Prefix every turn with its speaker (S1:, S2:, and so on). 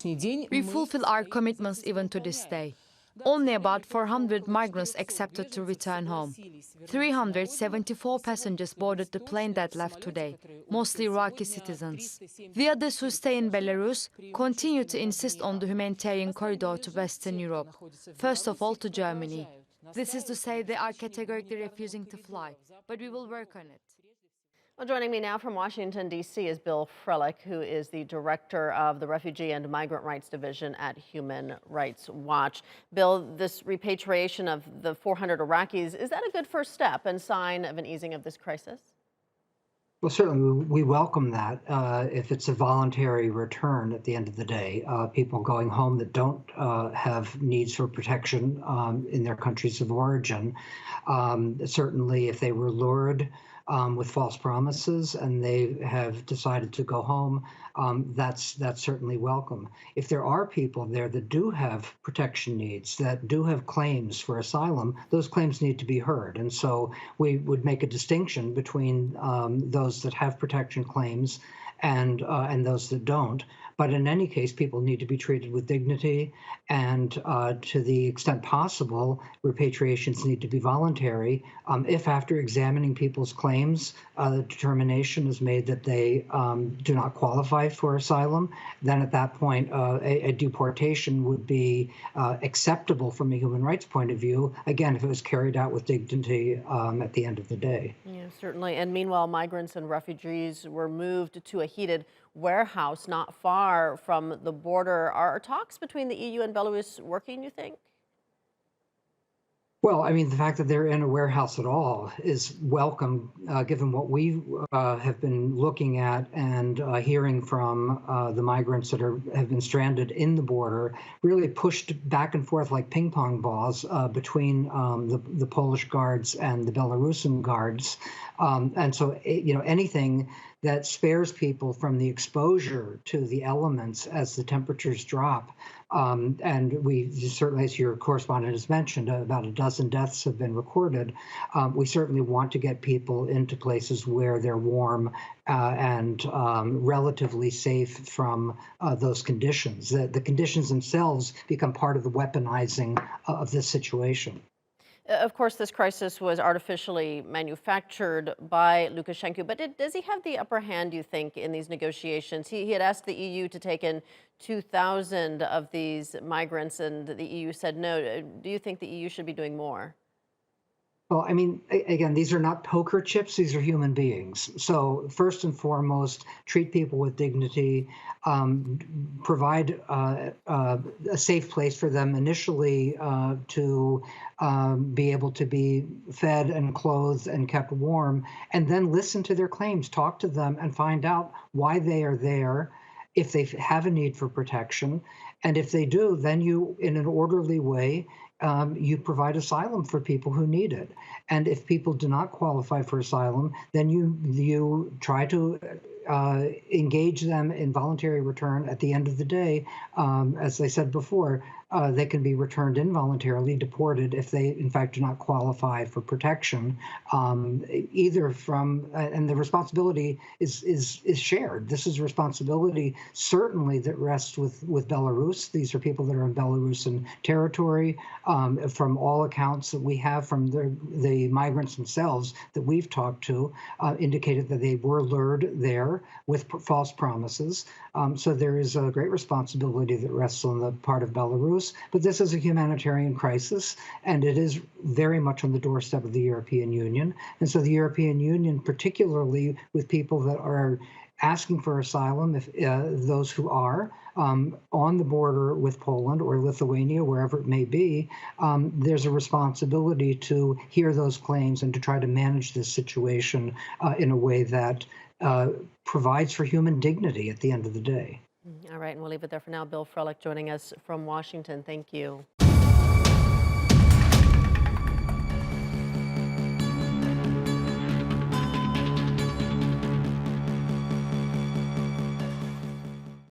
S1: We fulfill our commitments even to this day. Only about 400 migrants accepted to return home. 374 passengers boarded the plane that left today, mostly Iraqi citizens. The others who stay in Belarus continue to insist on the humanitarian corridor to Western Europe, first of all to Germany. This is to say they are categorically refusing to fly, but we will work on it.
S2: Well, joining me now from Washington, D.C. is Bill Frelick, who is the director of the Refugee and Migrant Rights Division at Human Rights Watch. Bill, this repatriation of the 400 Iraqis, is that a good first step and sign of an easing of this crisis?
S3: Well, certainly we welcome that if it's a voluntary return at the end of the day. People going home that don't have needs for protection in their countries of origin. Certainly if they were lured with false promises and they have decided to go home, that's certainly welcome. If there are people there that do have protection needs, that do have claims for asylum, those claims need to be heard. And so we would make a distinction between those that have protection claims and those that don't. But in any case, people need to be treated with dignity, and to the extent possible, repatriations need to be voluntary. If after examining people's claims, the determination is made that they do not qualify for asylum, then at that point, a deportation would be acceptable from a human rights point of view, again, if it was carried out with dignity at the end of the day.
S2: Yeah, certainly. And meanwhile, migrants and refugees were moved to a heated warehouse not far from the border. Are talks between the EU and Belarus working, you think?
S3: Well, I mean, the fact that they're in a warehouse at all is welcome, given what we have been looking at and hearing from the migrants that have been stranded in the border, really pushed back and forth like ping pong balls between the Polish guards and the Belarusian guards. And so, anything that spares people from the exposure to the elements as the temperatures drop. And we certainly, as your correspondent has mentioned, about a dozen deaths have been recorded. We certainly want to get people into places where they're warm and relatively safe from those conditions. The conditions themselves become part of the weaponizing of this situation.
S2: Of course, this crisis was artificially manufactured by Lukashenko, but does he have the upper hand, you think, in these negotiations? He had asked the EU to take in 2,000 of these migrants, and the EU said no. Do you think the EU should be doing more?
S3: Well, I mean, again, these are not poker chips, these are human beings. So first and foremost, treat people with dignity, provide a safe place for them initially to be able to be fed and clothed and kept warm, and then listen to their claims, talk to them and find out why they are there, if they have a need for protection. And if they do, then you, in an orderly way, you provide asylum for people who need it. And if people do not qualify for asylum, then you try to engage them in voluntary return. At the end of the day, as I said before, they can be returned involuntarily, deported if they, in fact, do not qualify for protection. Either from, and the responsibility is shared. This is a responsibility certainly that rests with Belarus. These are people that are in Belarusian territory. From all accounts that we have from the migrants themselves that we've talked to, indicated that they were lured there with false promises. So there is a great responsibility that rests on the part of Belarus. But this is a humanitarian crisis, and it is very much on the doorstep of the European Union. And so the European Union, particularly with people that are asking for asylum, if those who are on the border with Poland or Lithuania, wherever it may be, there's a responsibility to hear those claims and to try to manage this situation in a way that provides for human dignity at the end of the day.
S2: All right, and we'll leave it there for now. Bill Frelick joining us from Washington. Thank you.